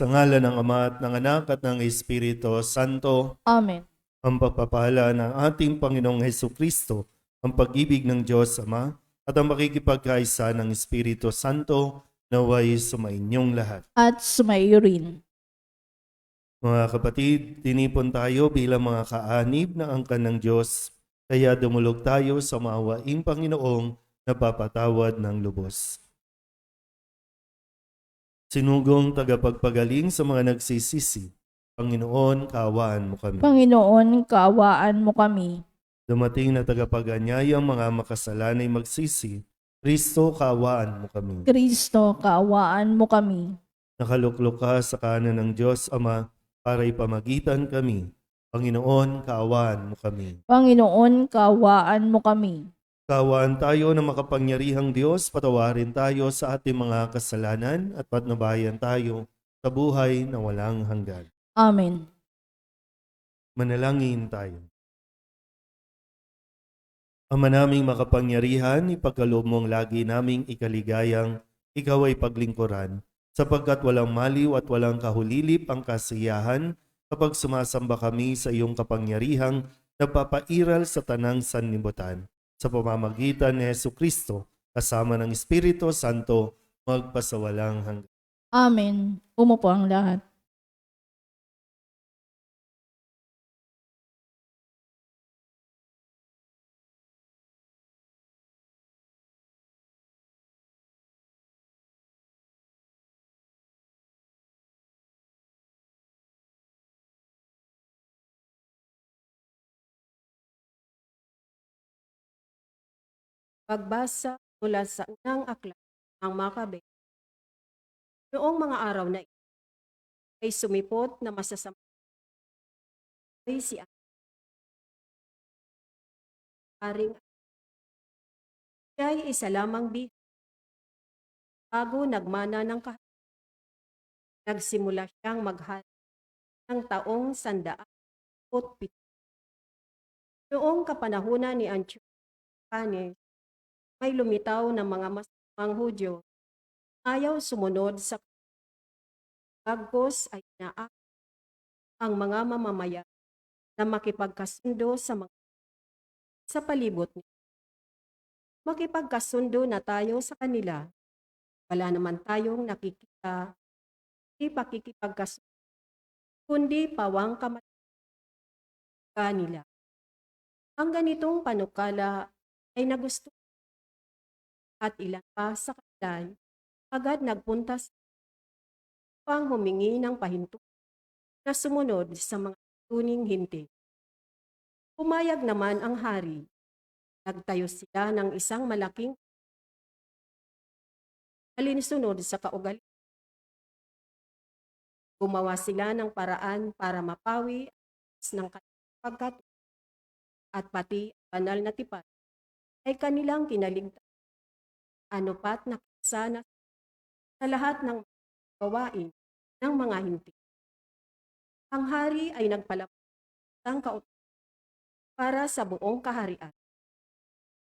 Sa ngalan ng Ama at ng Anak at ng Espiritu Santo, Amen. ang pagpapala ng ating Panginoong Hesukristo, ang pag-ibig ng Diyos Ama, at ang makikipagkaisa ng Espiritu Santo naway sumainyong lahat. At sumaiyo rin. Mga kapatid, tinipon tayo bilang mga kaanib ng angkan ng Diyos, kaya dumulog tayo sa maawaing Panginoong napapatawad ng lubos. Sinugong tagapagpagaling sa mga nagsisisi, Panginoon, kaawaan mo kami. Panginoon, kaawaan mo kami. Dumating na tagapag-anyayang mga makasalanay magsisi, Kristo, kaawaan mo kami. Kristo, kaawaan mo kami. Nakaluklok ka sa kanan ng Diyos Ama para ipamagitan kami. Panginoon, kaawaan mo kami. Panginoon, kaawaan mo kami. Kaawaan tayo ng makapangyarihang Diyos, patawarin tayo sa ating mga kasalanan at patnubayan tayo sa buhay na walang hanggan. Amen. Manalangin tayo. Ama naming makapangyarihan, ipagkaloob mong lagi naming ikaligayang ikaw ay paglingkuran, sapagkat walang maliw at walang kahulilip ang kasiyahan kapag sumasamba kami sa iyong kapangyarihang nagpapairal sa tanang sanlibutan. Sa pamamagitan ni Hesukristo, kasama ng Espiritu Santo, magpasawalang hanggan. Amen. Umupo ang lahat. Pagbasa mula sa unang aklat ng Makabe. Noong mga araw na ito, ay sumipot na masasama ay si Aring. Siya ay isa lamang bilang bago nagmana ng kaharian. Nagsimula siyang maghari ng taong 107. Noong kapanahunan ni Antiochus, may lumitaw ng mga masamang Hudyo. Ayaw sumunod sa bagkos ay inaak ang mga mamamayan na makipagkasundo sa palibot niya. Makipagkasundo na tayo sa kanila. Wala naman tayong nakikita, di pakikipagkasundo, kundi pawang kamatayan kanila. Ang ganitong panukala ay nagusto at ilan pa sa kanila agad nagpunta sa pang humingi ng pahinto na sumunod sa mga tuning hinti. Pumayag naman ang hari. Nagtayo sila ng isang malaking alinsunod sa kaugali. Gumawa sila ng paraan para mapawi ng pagkat at pati banal na tipan ay kanilang kinaligtaan. Ano pat nakisana sa lahat ng gawain ng mga hinti. Ang hari ay nagpalapit ng kautusan para sa buong kaharian.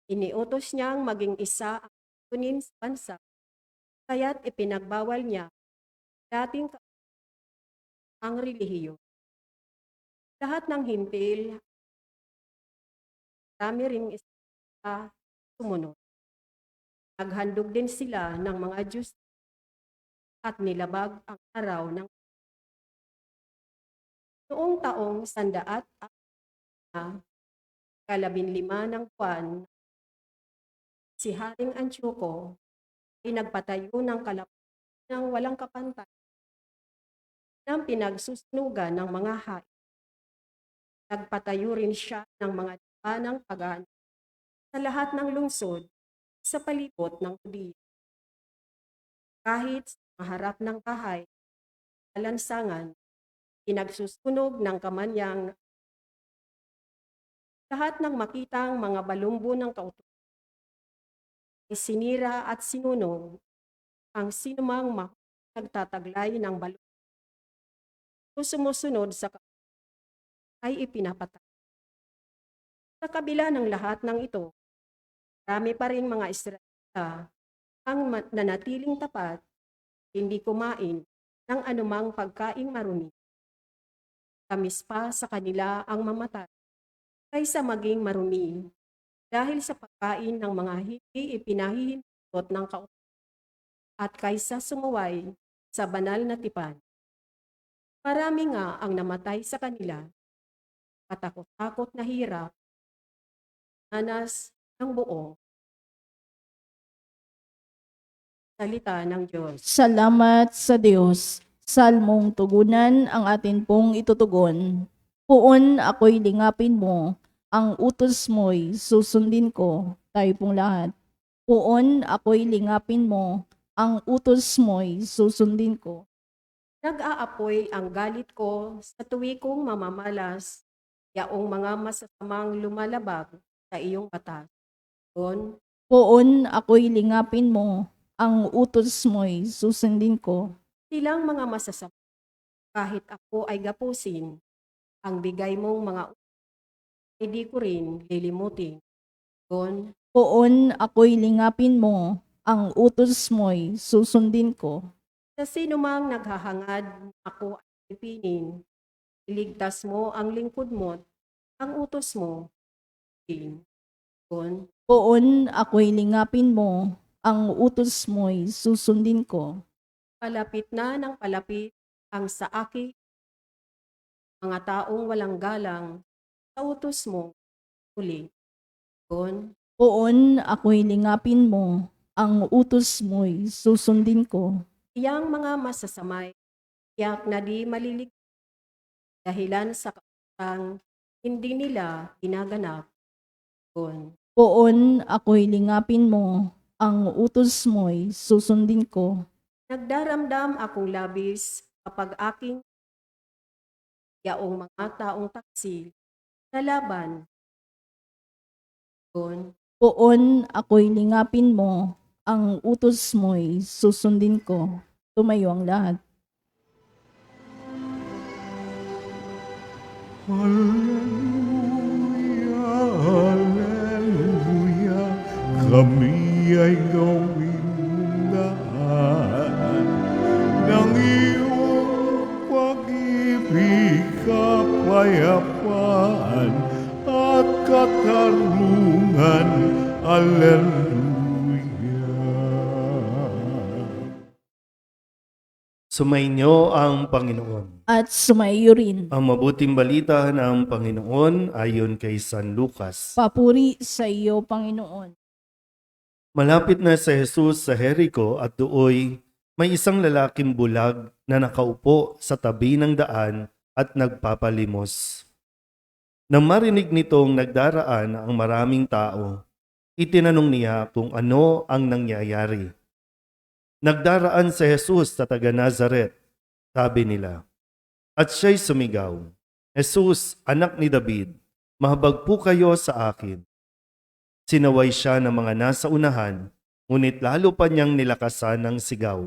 Iniutos niyang maging isa ang tunin sa bansa, kaya't ipinagbawal niya dating ang relihiyo. Lahat ng hintil, dami ring isa sumunod. Naghandog din sila ng mga Diyos at nilabag ang araw ng noong taong 115 ng buwan. Si Haring Antioco ay nagpatayo ng kalapatan ng walang kapantay ng pinagsusunugan ng mga hain. Nagpatayo rin siya ng mga ng pagano sa lahat ng lungsod sa palibot ng Judea. Kahit sa maharap ng bahay, lansangan, pinagsusunog ng kamanyang lahat ng makitang mga balumbo ng kautusan. Isinira at sinunog ang sinumang nagtataglay ng balumbo. Sumusunod sa ay ipinapatay. Sa kabila ng lahat ng ito, marami pa rin mga Israelita ang nanatiling tapat, hindi kumain ng anumang pagkaing marumi. Tamis pa sa kanila ang mamatay kaysa maging marumi dahil sa pagkain ng mga hindi ipinahihintulot ng kautusan at kaysa sumuway sa banal na tipan. Marami nga ang namatay sa kanila, katakot-takot na hirap, nanas ng buong salita ng Diyos. Salamat sa Diyos. Salmong tugunan ang atin pong itutugon. Puon ako'y lingapin mo, ang utos mo'y susundin ko. Tayo pong lahat. Puon ako'y lingapin mo, ang utos mo'y susundin ko. Nag-aapoy ang galit ko sa tuwi kong mamamalas, yaong mga masasamang lumalabag sa iyong batas. Doon, Puon ako'y lingapin mo, ang utos mo'y susundin ko. silang mga masasama, kahit ako ay gapusin, ang bigay mong mga ay di ko rin lilimutin. Doon, Puon ako'y lingapin mo, ang utos mo'y susundin ko. sa sino mang naghahangad na ako ay pipinin, iligtas mo ang lingkod mo, ang utos mo, din. Doon, Puon ako'y lingapin mo, ang utos mo'y susundin ko. palapit na ng palapit ang sa akin, mga taong walang galang, sa utos mo, uli. Doon, Puon ako'y lingapin mo, ang utos mo'y susundin ko. iyang mga masasamay, tiyak na di malilig dahilan sa kautang hindi nila ginaganap. Doon, Puon ako'y lingapin mo, ang utos mo'y susundin ko. nagdaramdam akong labis kapag aking yaong mga taong taksil na laban. Doon, Puon ako'y lingapin mo, ang utos mo'y susundin ko. Tumayo ang lahat. Hallelujah, hallelujah, kami ay gawin daan ng iyong pag-ibig, kapayapaan at katarungan. Hallelujah. Sumainyo ang Panginoon. At sumayo rin. Ang mabuting balita ng Panginoon ayon kay San Lucas. Papuri sa iyo, Panginoon. Malapit na si Jesus sa Jericho at dooy may isang lalaking bulag na nakaupo sa tabi ng daan at nagpapalimos. Nang marinig nitong nagdaraan ang maraming tao, itinanong niya kung ano ang nangyayari. Nagdaraan si Jesus sa taga Nazaret, sabi nila. At siya'y sumigaw, Jesus, anak ni David, mahabag po kayo sa akin. Sinaway siya ng mga nasa unahan, ngunit lalo pa niyang nilakasan ng sigaw.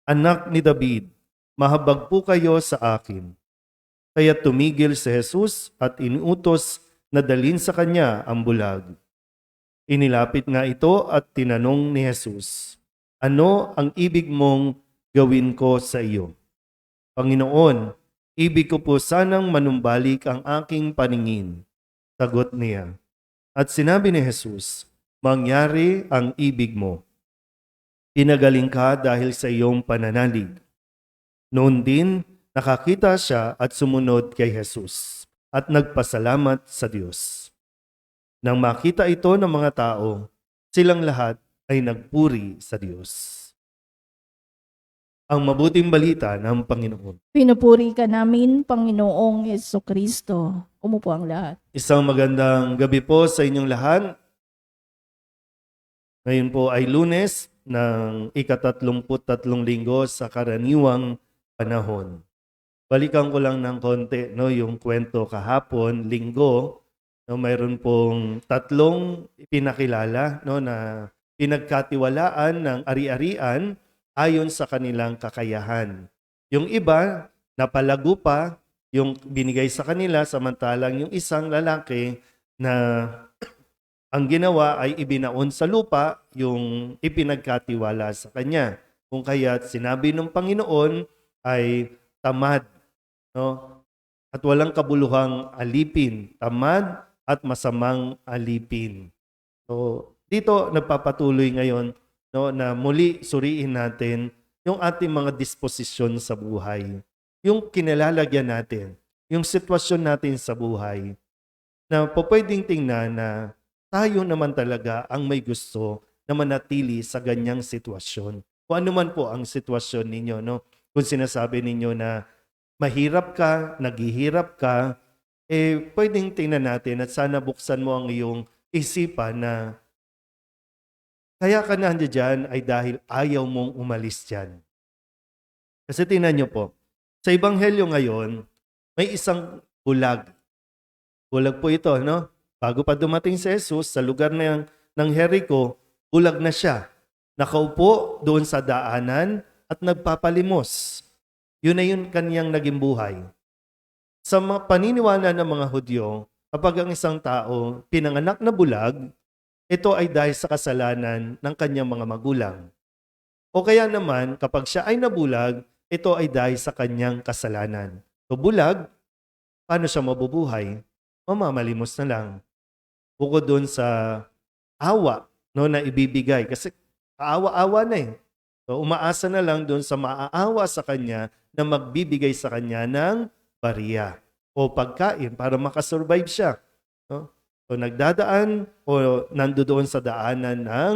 Anak ni David, mahabag po kayo sa akin. Kaya tumigil si Jesus at inuutos na dalhin sa kanya ang bulag. Inilapit nga ito at tinanong ni Jesus, ano ang ibig mong gawin ko sa iyo? Panginoon, ibig ko po sanang manumbalik ang aking paningin. Sagot niya. At sinabi ni Jesus, mangyari ang ibig mo. Pinagaling ka dahil sa iyong pananalig. Noon din, nakakita siya at sumunod kay Jesus at nagpasalamat sa Diyos. Nang makita ito ng mga tao, silang lahat ay nagpuri sa Diyos. Ang mabuting balita ng Panginoon. Pinupuri ka namin, Panginoong Jesucristo. Umupo ang lahat. Isang magandang gabi po sa inyong lahat. Ngayon po ay Lunes ng ika-33 linggo sa karaniwang panahon. Balikan ko lang ng konti yung kwento kahapon, linggo, mayroon pong tatlong ipinakilala na pinagkatiwalaan ng ari-arian ayon sa kanilang kakayahan. Yung iba, napalago pa yung binigay sa kanila, samantalang yung isang lalaki na ang ginawa ay ibinaon sa lupa yung ipinagkatiwala sa kanya. Kung kaya't sinabi ng Panginoon ay tamad, no? At walang kabuluhang alipin, tamad at masamang alipin. So, dito nagpapatuloy ngayon, no, na muli suriin natin yung ating mga disposisyon sa buhay. Yung kinalalagyan natin, yung sitwasyon natin sa buhay, na pwedeng tingnan na tayo naman talaga ang may gusto na manatili sa ganyang sitwasyon. Kung ano man po ang sitwasyon ninyo, no? Kung sinasabi ninyo na mahirap ka, naghihirap ka, pwedeng tingnan natin at sana buksan mo ang iyong isipan na kaya ka nandiyan dyan ay dahil ayaw mong umalis dyan. Kasi tingnan nyo po, sa Ebanghelyo ngayon, may isang bulag. Bulag po ito, no? Bago pa dumating si Jesus sa lugar ng Jericho, bulag na siya. Nakaupo doon sa daanan at nagpapalimos. Yun na yun kanyang naging buhay. Sa paniniwala ng mga Hudyo, kapag ang isang tao pinanganak na bulag, ito ay dahil sa kasalanan ng kanyang mga magulang. O kaya naman, kapag siya ay nabulag, ito ay dahil sa kanyang kasalanan. So bulag, paano siya mabubuhay? Mamamalimos na lang. Bukod doon sa awa, no, na ibibigay. Kasi aawa-awa na eh. So umaasa na lang doon sa maaawa sa kanya na magbibigay sa kanya ng bariya o pagkain para makasurvive siya. No? So nagdadaan o nandoon sa daanan ng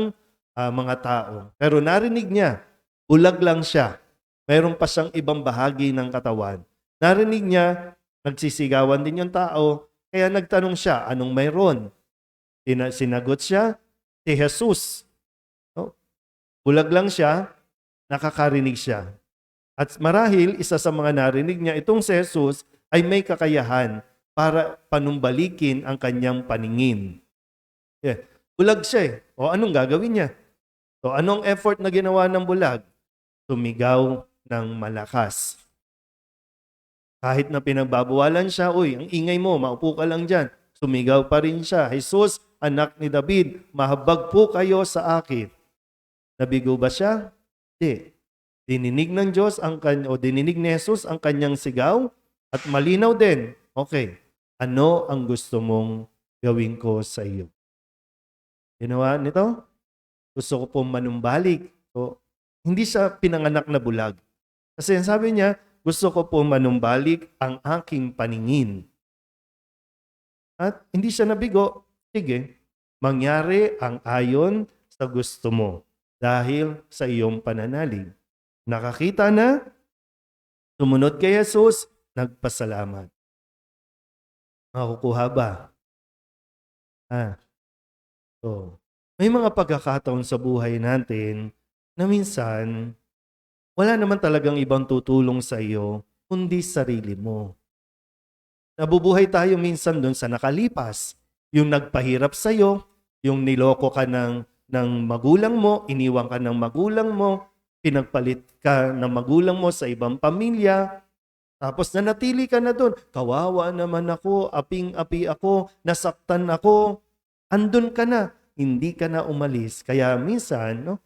mga tao. Pero narinig niya, bulag lang siya. Mayroon pa siyang ibang bahagi ng katawan. Narinig niya, nagsisigawan din yung tao, kaya nagtanong siya, anong mayroon? Sinagot siya, si Jesus. No? Bulag lang siya, nakakarinig siya. At marahil, isa sa mga narinig niya, itong si Jesus ay may kakayahan para panumbalikin ang kanyang paningin. Yeah. Bulag siya eh. O anong gagawin niya? So anong effort na ginawa ng bulag? Sumigaw ng malakas. Kahit na pinagbabawalan siya, uy, ang ingay mo, maupo ka lang dyan. Sumigaw pa rin siya, Jesus, anak ni David, mahabag po kayo sa akin. Nabigo ba siya? Hindi. Dininig ng Diyos dininig ni Jesus ang kanyang sigaw at malinaw din. Okay, ano ang gusto mong gawin ko sa iyo? Ginawa nito? Gusto ko pong manumbalik. So, hindi siya pinanganak na bulag. Kasi sabi niya, gusto ko pong manumbalik ang aking paningin. At hindi siya nabigo. Sige, mangyari ang ayon sa gusto mo dahil sa iyong pananalig. Nakakita na, sumunod kay Jesus, nagpasalamat. Makukuha ba? So, may mga pagkakataon sa buhay natin na minsan, wala naman talagang ibang tutulong sa iyo, kundi sarili mo. Nabubuhay tayo minsan doon sa nakalipas. Yung nagpahirap sa iyo, yung niloko ka ng magulang mo, iniwan ka ng magulang mo, pinagpalit ka ng magulang mo sa ibang pamilya, tapos nanatili ka na doon. Kawawa naman ako, aping-api ako, nasaktan ako. Andun ka na, hindi ka na umalis. Kaya minsan, no,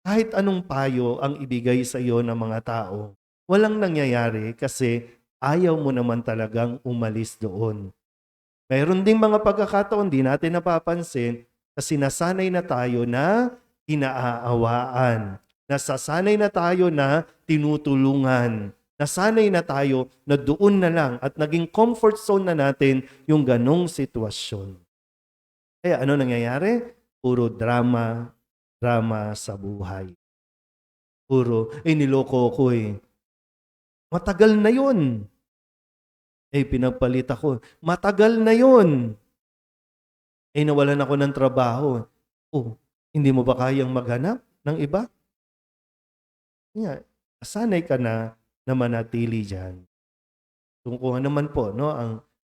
kahit anong payo ang ibigay sa iyo ng mga tao, walang nangyayari kasi ayaw mo naman talagang umalis doon. Mayroon ding mga pagkakataon di natin napapansin kasi nasanay na tayo na inaawaan. Nasasanay na tayo na tinutulungan. Nasanay na tayo na doon na lang at naging comfort zone na natin yung ganong sitwasyon. Kaya ano nangyayari? Puro drama sa buhay. Puro, niloko ko eh. Matagal na yun. Pinagpalit ako. Matagal na yun. Nawalan ako ng trabaho. Hindi mo ba kayang maghanap ng iba? Sanay ka na manatili dyan. Kung naman po, no,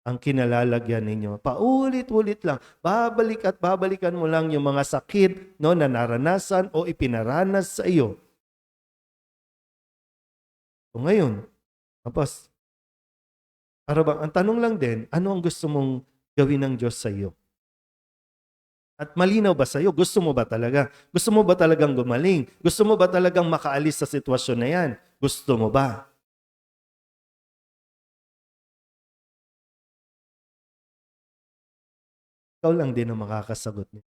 ang kinalalagyan ninyo, paulit-ulit lang, babalik at babalikan mo lang yung mga sakit, no, na naranasan o ipinaranas sa iyo. So ngayon, tapos, ang tanong lang din, ano ang gusto mong gawin ng Diyos sa iyo? At malinaw ba sa iyo? Gusto mo ba talaga? Gusto mo ba talagang gumaling? Gusto mo ba talagang makaalis sa sitwasyon na yan? Gusto mo ba? ikaw lang din ang makakasagot nito.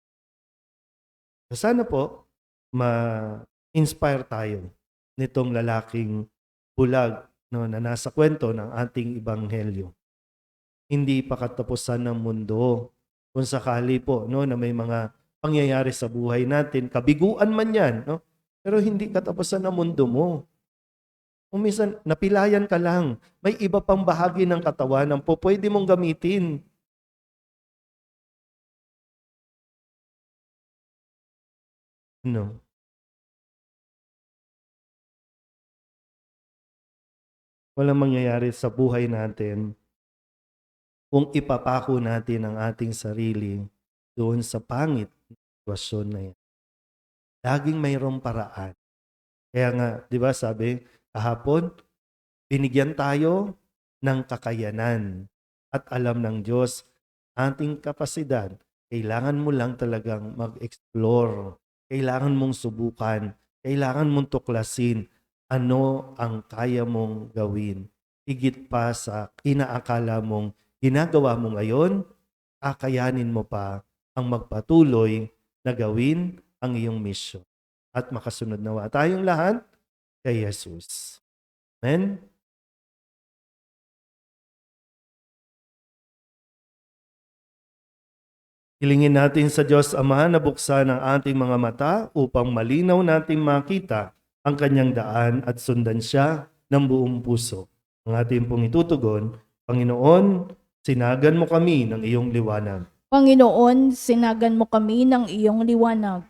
Sana po, ma-inspire tayo nitong lalaking bulag, no, na nasa kwento ng ating ebanghelyo. Hindi pa katapusan ng mundo. Kung sakali po, no, na may mga pangyayari sa buhay natin, kabiguan man yan, no? Pero hindi katapusan ng mundo mo. Kung minsan, napilayan ka lang, may iba pang bahagi ng katawan ang pwede mong gamitin. No. Walang mangyayari sa buhay natin kung ipapako natin ang ating sarili doon sa pangit na sitwasyon na yan. Laging mayroong paraan. Kaya nga, di ba sabi, kahapon, binigyan tayo ng kakayanan at alam ng Diyos ating kapasidad. Kailangan mo lang talagang mag-explore. Kailangan mong subukan. Kailangan mong tuklasin ano ang kaya mong gawin. Higit pa sa inaakala mong ginagawa mo ngayon, kakayanin mo pa ang magpatuloy na gawin ang iyong misyon. At makasunod nawa tayong lahat kay Jesus. Amen? Hilingin natin sa Diyos Ama na buksan ang ating mga mata upang malinaw nating makita ang kanyang daan at sundan siya ng buong puso. Ang ating pong itutugon, Panginoon, sinagan mo kami ng iyong liwanag. Panginoon, sinagan mo kami ng iyong liwanag.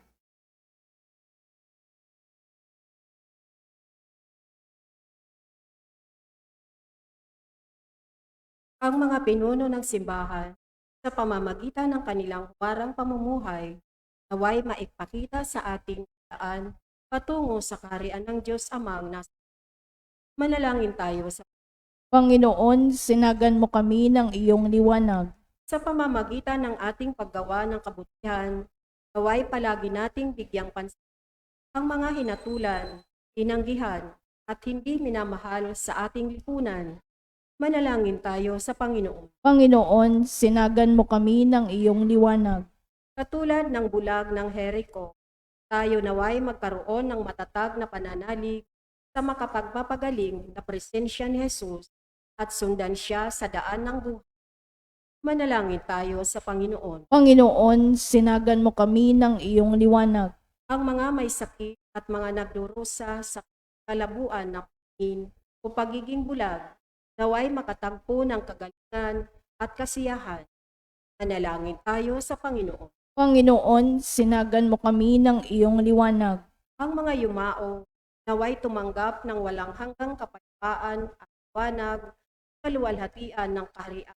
Ang mga pinuno ng simbahan sa pamamagitan ng kanilang huwarang pamumuhay naway maipakita sa ating daan patungo sa kaharian ng Diyos Amang nasa. Manalangin tayo Panginoon, sinagan mo kami ng iyong liwanag. sa pamamagitan ng ating paggawa ng kabutihan, naway palagi nating bigyang pansin ang mga hinatulan, tinanggihan, at hindi minamahal sa ating lipunan. Manalangin tayo sa Panginoon. Panginoon, sinagan mo kami ng iyong liwanag. Katulad ng bulag ng Jericho, tayo naway magkaroon ng matatag na pananalig sa makapagpapagaling na presensya ni Jesus at sundan siya sa daan ng buhay. Manalangin tayo sa Panginoon. Panginoon, sinagan mo kami ng iyong liwanag. Ang mga may sakit at mga nagdurusa sa kalabuan ng panin o pagiging bulag, naway makatagpo ng kagalingan at kasiyahan. Manalangin tayo sa Panginoon. Panginoon, sinagan mo kami ng iyong liwanag. Ang mga yumao, naway tumanggap ng walang hanggang kapayapaan at liwanag sa luwalhatian ng kaharian.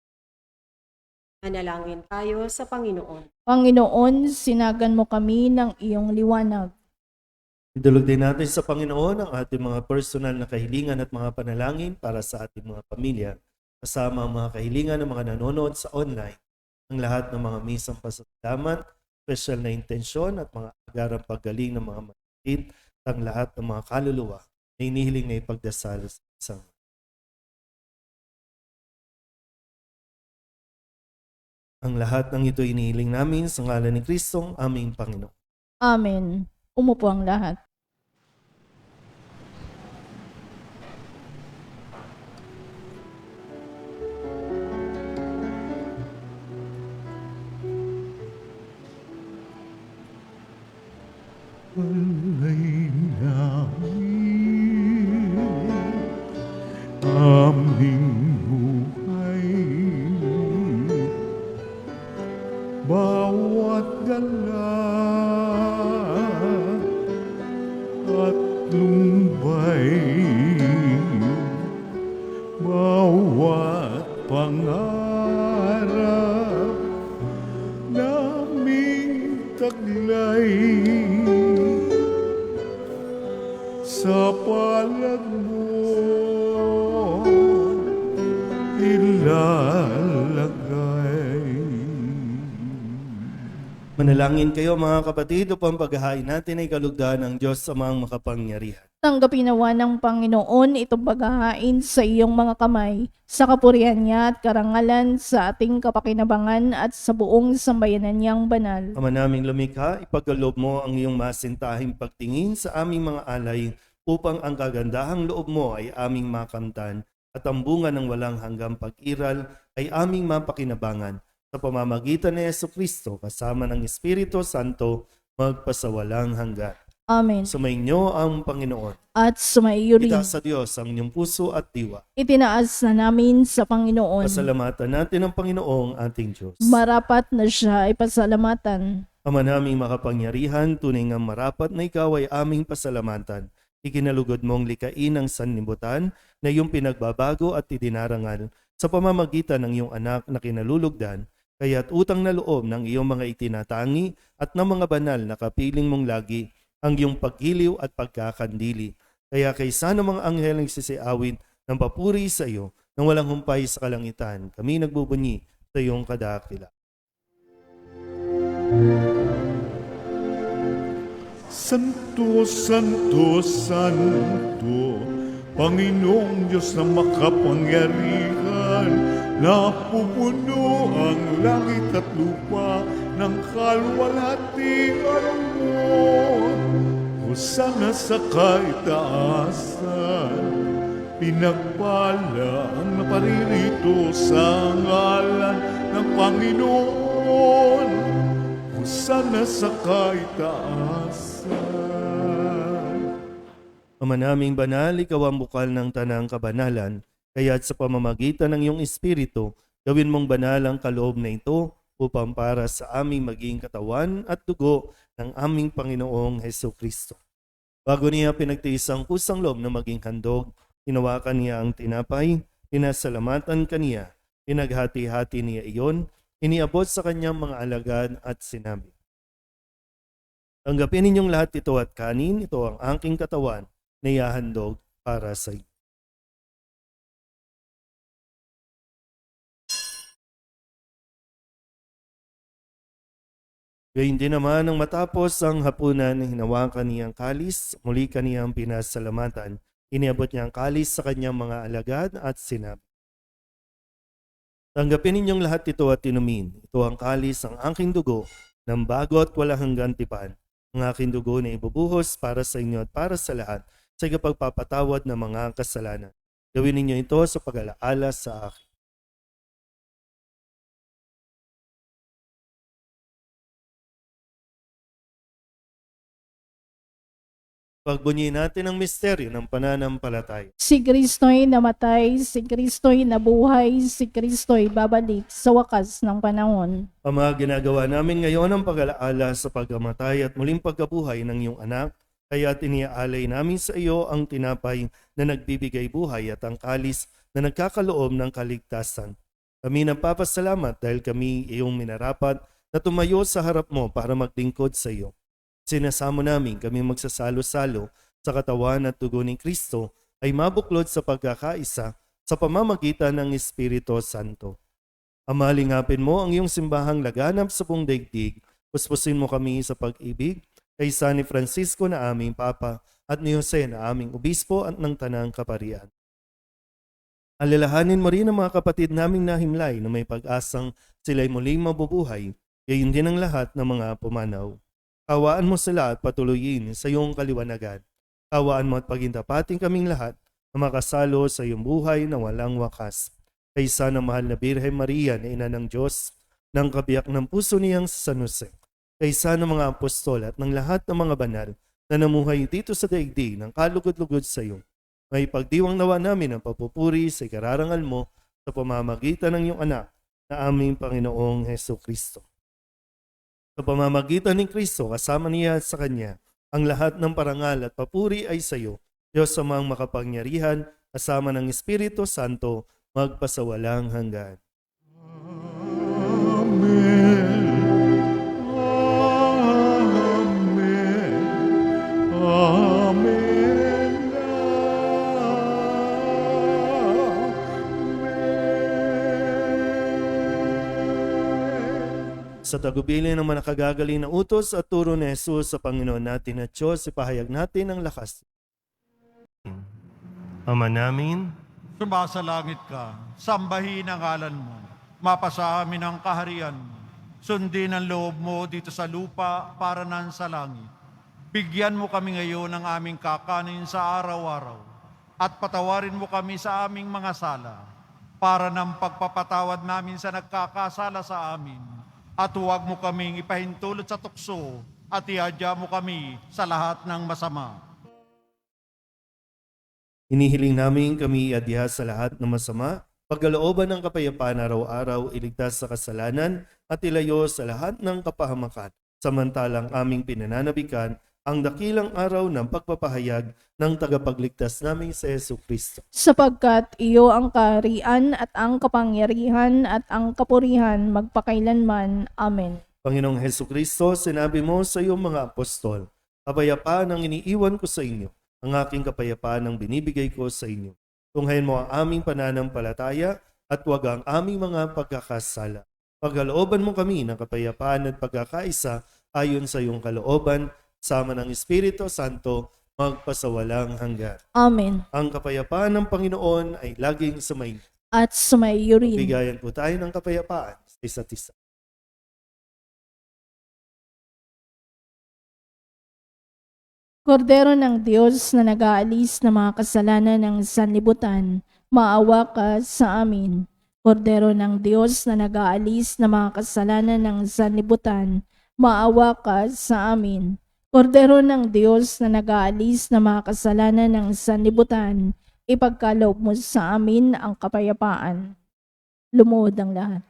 Manalangin tayo sa Panginoon. Panginoon, sinagan mo kami ng iyong liwanag. Idulog din natin sa Panginoon ang ating mga personal na kahilingan at mga panalangin para sa ating mga pamilya, kasama ang mga kahilingan ng mga nanonood sa online, ang lahat ng mga misang pasasalamat, special na intensyon at mga agarang paggaling ng mga matatid, at ang lahat ng mga kaluluwa na inihiling na ipagdasal sa isang. Ang lahat ng ito inihiling namin sa ngalan ni Kristong aming Panginoon. Amen. Umupo ang lahat. Alay namin aming buhay, bawat galak at lumbay, bawat pangarap naming taglay sa palad mo ilalagay. Manalangin kayo mga kapatid upang paghahain natin ay kalugdan ng Diyos Amang makapangyarihan. Tanggapin nawa ng Panginoon itong paghahain sa iyong mga kamay, sa kapurihan niya at karangalan sa ating kapakinabangan at sa buong sambayanan niyang banal. Ama naming lumikha, ipagkaloob mo ang iyong masintahing pagtingin sa aming mga alay upang ang kagandahang loob mo ay aming makamtan at ang bunga ng walang hanggang pag-iral ay aming mapakinabangan sa pamamagitan ni Jesucristo kasama ng Espiritu Santo magpasawalang hanggan. Amen. Sumainyo ang Panginoon. At sumaiyo rin. Itaas sa Diyos ang inyong puso at diwa. Itinaas na namin sa Panginoon. Pasalamatan natin ang Panginoong ating Diyos. Marapat na siya ay pasalamatan. Ama naming makapangyarihan, tunay nga marapat na ikaw ay aming pasalamatan. Ikinalugod mong likain ang sanlibutan na iyong pinagbabago at idinarangal sa pamamagitan ng iyong anak na kinalulugdan, kaya't utang na loob ng iyong mga itinatangi at ng mga banal na kapiling mong lagi ang iyong paghiliw at pagkakandili. Kaya kaysa ng mga anghel ang sisiawin ng papuri sa iyo nang walang humpay sa kalangitan, kami nagbubunyi sa iyong kadakila. Santo, Santo, Santo, Panginoong Diyos na makapangyarihan, napupuno ang langit at lupa ng kaluwalhatian mo. Hosana sa kaitaasan, pinagpala ang naparirito sa ngalan ng Panginoon. Hosana sa kaitaasan. Ama naming banal, ikaw ang bukal ng tanang kabanalan, kaya't sa pamamagitan ng iyong Espiritu, gawin mong banal ang kaloob na ito upang para sa aming maging katawan at dugo ng aming Panginoong Hesukristo. Bago niya pinagtiis ang kusang loob na maging handog, hinawakan niya ang tinapay, pinasalamatan kaniya, pinaghati-hati niya iyon, iniabot sa kanyang mga alagad at sinabi, tanggapin ninyong lahat ito at kanin, ito ang aking katawan na ihahandog para sa iyo. Gayun din naman nang matapos ang hapunan, hinawakan niyang kalis, muli kaniyang pinasalamatan, iniabot niya ang kalis sa kanyang mga alagad at sinabi, tanggapin ninyong lahat ito at inumin, ito ang kalis ang aking dugo, ng bago at walang hanggang tipan, ang aking dugo na ibubuhos para sa inyo at para sa lahat, sa ikapagpapatawad ng mga kasalanan. Gawin ninyo ito sa pag-alaala sa akin. Pagbunyi natin ang misteryo ng pananampalataya. Si Kristo'y namatay, si Kristo'y nabuhay, si Kristo'y babalik sa wakas ng panahon. Ama, ginagawa namin ngayon ang pag-alaala sa pagkamatay at muling pagkabuhay ng iyong anak, kaya tiniaalay namin sa iyo ang tinapay na nagbibigay buhay at ang kalis na nagkakaloob ng kaligtasan. Kami nagpapasalamat dahil kami iyong minarapat na tumayo sa harap mo para maglingkod sa iyo. Sinasamo namin kami magsasalo-salo sa katawan at dugo ni Kristo ay mabuklod sa pagkakaisa sa pamamagitan ng Espiritu Santo. Ama, lingapin mo ang iyong simbahang laganap sa buong daigdig. Puspusin mo kami sa pag-ibig kaysa ni Francisco na aming Papa at ni Jose na aming Obispo at ng Tanang Kaparian. Alalahanin mo rin ang mga kapatid naming nahimlay na may pag-asang sila'y muling mabubuhay, gayon din ang lahat ng mga pumanaw. Kawaan mo sila at patuloyin sa iyong kaliwanagan. Kawaan mo at pagintapating kaming lahat na makasalo sa iyong buhay na walang wakas. Kaysa ng mahal na Birhen Maria na ina ng Diyos, ng kabiyak ng puso niyang sa San Jose, kaysa ng mga apostol at ng lahat ng mga banal na namuhay dito sa daigdig ng kalugod-lugod sa iyo. May pagdiwang nawa namin ang papupuri sa ikararangal mo sa pamamagitan ng iyong anak na aming Panginoong Hesukristo. Sa pamamagitan ni Kristo, kasama niya at sa Kanya, ang lahat ng parangal at papuri ay sa iyo, Diyos Amang makapangyarihan, kasama ng Espiritu Santo, magpasawalang hanggan. Amen. Amen. Amen. Amen. Sa tagubilin ng mga nakagagaling na utos at turo ni Jesus sa Panginoon natin at Diyos, ipahayag natin ang lakas. Ama namin, Sumasalangit ka, sambahin ang ngalan mo, mapasa amin ang kaharian mo, sundin ang loob mo dito sa lupa para nan sa langit. Bigyan mo kami ngayon ng aming kakanin sa araw-araw, at patawarin mo kami sa aming mga sala, para ng pagpapatawad namin sa nagkakasala sa amin, at huwag mo kaming ipahintulot sa tukso, at iadya mo kami sa lahat ng masama. hinihiling namin kami iadya sa lahat ng masama, pagkalooban ng kapayapaan araw-araw, iligtas sa kasalanan, at ilayo sa lahat ng kapahamakan, samantalang aming pinananabikan ang dakilang araw ng pagpapahayag ng tagapagligtas naming sa Yesu Kristo. Sapagkat iyo ang kaharian at ang kapangyarihan at ang kapurihan magpakailanman. Amen. Panginoong Hesu Kristo, sinabi mo sa iyong mga apostol, kapayapaan ang iniiwan ko sa inyo, ang aking kapayapaan ang binibigay ko sa inyo. Tunghayin mo ang aming pananampalataya at huwag ang aming mga pagkakasala. Pagkalooban mo kami ng kapayapaan at pagkakaisa ayon sa iyong kalooban, sama ng Espiritu Santo, magpasawalang hanggan. Amen. Ang kapayapaan ng Panginoon ay laging sumainyo. At sumayo rin. Bigayan po tayo ng kapayapaan sa isa't isa. Kordero ng Diyos na nag-aalis ng mga kasalanan ng sanlibutan, maawa ka sa amin. Kordero ng Diyos na nag-aalis ng mga kasalanan ng sanlibutan, maawa ka sa amin. Kordero ng Diyos na nag-aalis ng mga kasalanan ng sanlibutan, ipagkaloob mo sa amin ang kapayapaan. Lumuhod ang lahat.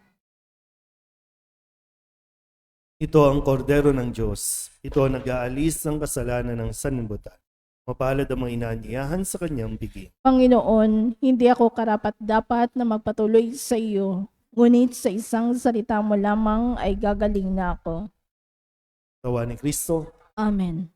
Ito ang kordero ng Diyos. Ito ang nag-aalis ng kasalanan ng sanlibutan. Mapalad ang mga inaanyayahan sa kanyang bigin. Panginoon, hindi ako karapat-dapat na magpatuloy sa iyo, ngunit sa isang salita mo lamang ay gagaling na ako. Tawa ni Kristo. Amen.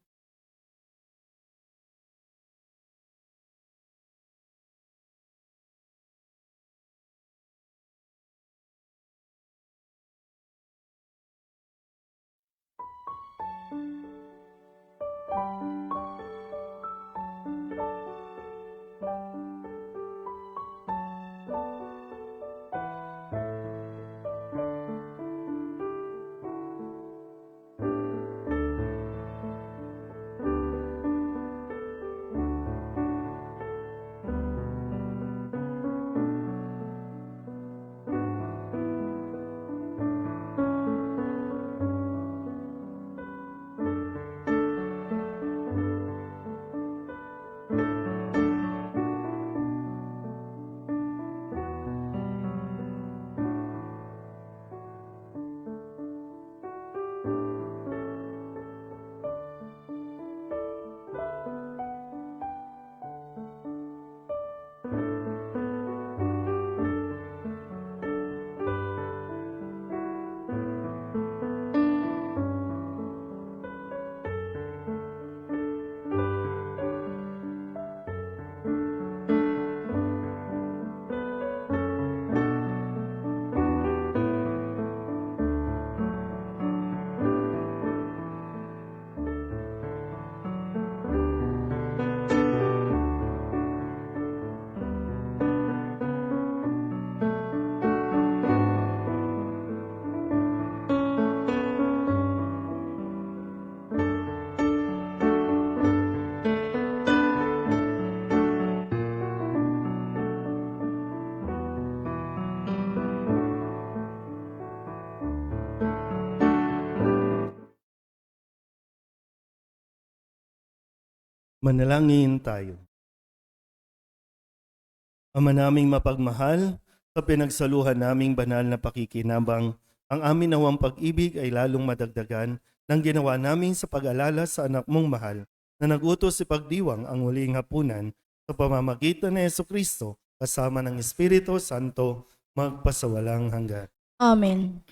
Manalangin tayo. Ama naming mapagmahal, sa pinagsaluhan naming banal na pakikinabang, ang amin nawang pag-ibig ay lalong madagdagan ng ginawa namin sa pag-alala sa anak mong mahal na nagutos si pagdiwang ang huling hapunan sa pamamagitan ni Jesucristo kasama ng Espiritu Santo magpasawalang hanggan. Amen.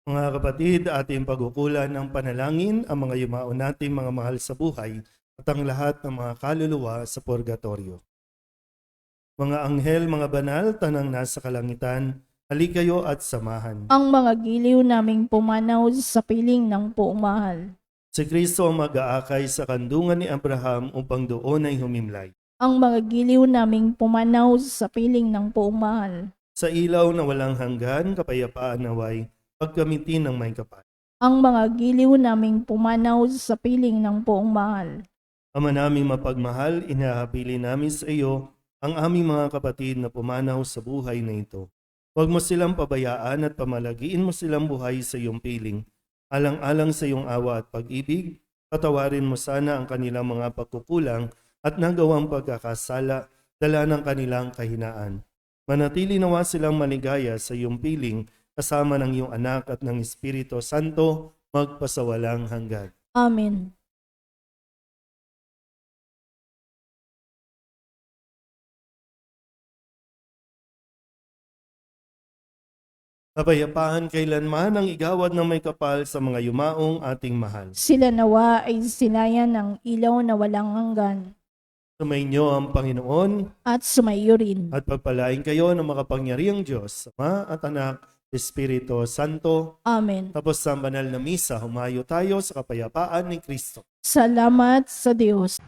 Mga kapatid, ating pag-ukulan ng panalangin ang mga yumao nating mga mahal sa buhay at ang lahat ng mga kaluluwa sa purgatorio. Mga anghel, mga banal, tanang nasa kalangitan, Halikayo at samahan. Ang mga giliw naming pumanaw sa piling ng poong mahal. Si Kristo ang mag-aakay sa kandungan ni Abraham upang doon ay humimlay. Ang mga giliw naming pumanaw sa piling ng poong mahal. Sa ilaw na walang hanggan, kapayapaan naway, pagkamitin ng may kapal. Ang mga giliw naming pumanaw sa piling ng poong mahal. Ama naming mapagmahal, inahabilin namin sa iyo ang aming mga kapatid na pumanaw sa buhay na ito. Huwag mo silang pabayaan at pamalagiin mo silang buhay sa iyong piling. Alang-alang sa iyong awa at pag-ibig, patawarin mo sana ang kanilang mga pagkukulang at nagawang pagkakasala, dala ng kanilang kahinaan. Manatili nawa silang maligaya sa iyong piling, kasama ng iyong anak at ng Espiritu Santo, magpasawalang hanggan. Amen. Kapayapaan kailanman ang igawad ng may kapal sa mga yumaong ating mahal. Sila nawa ay sinayan ng ilaw na walang hanggan Sumainyo ang Panginoon at sumayo rin. at pagpalain kayo ng makapangyarihang Diyos, Ama at Anak, Espiritu Santo. Amen. Tapos sa banal na misa, humayo tayo sa kapayapaan ni Kristo. Salamat sa Diyos.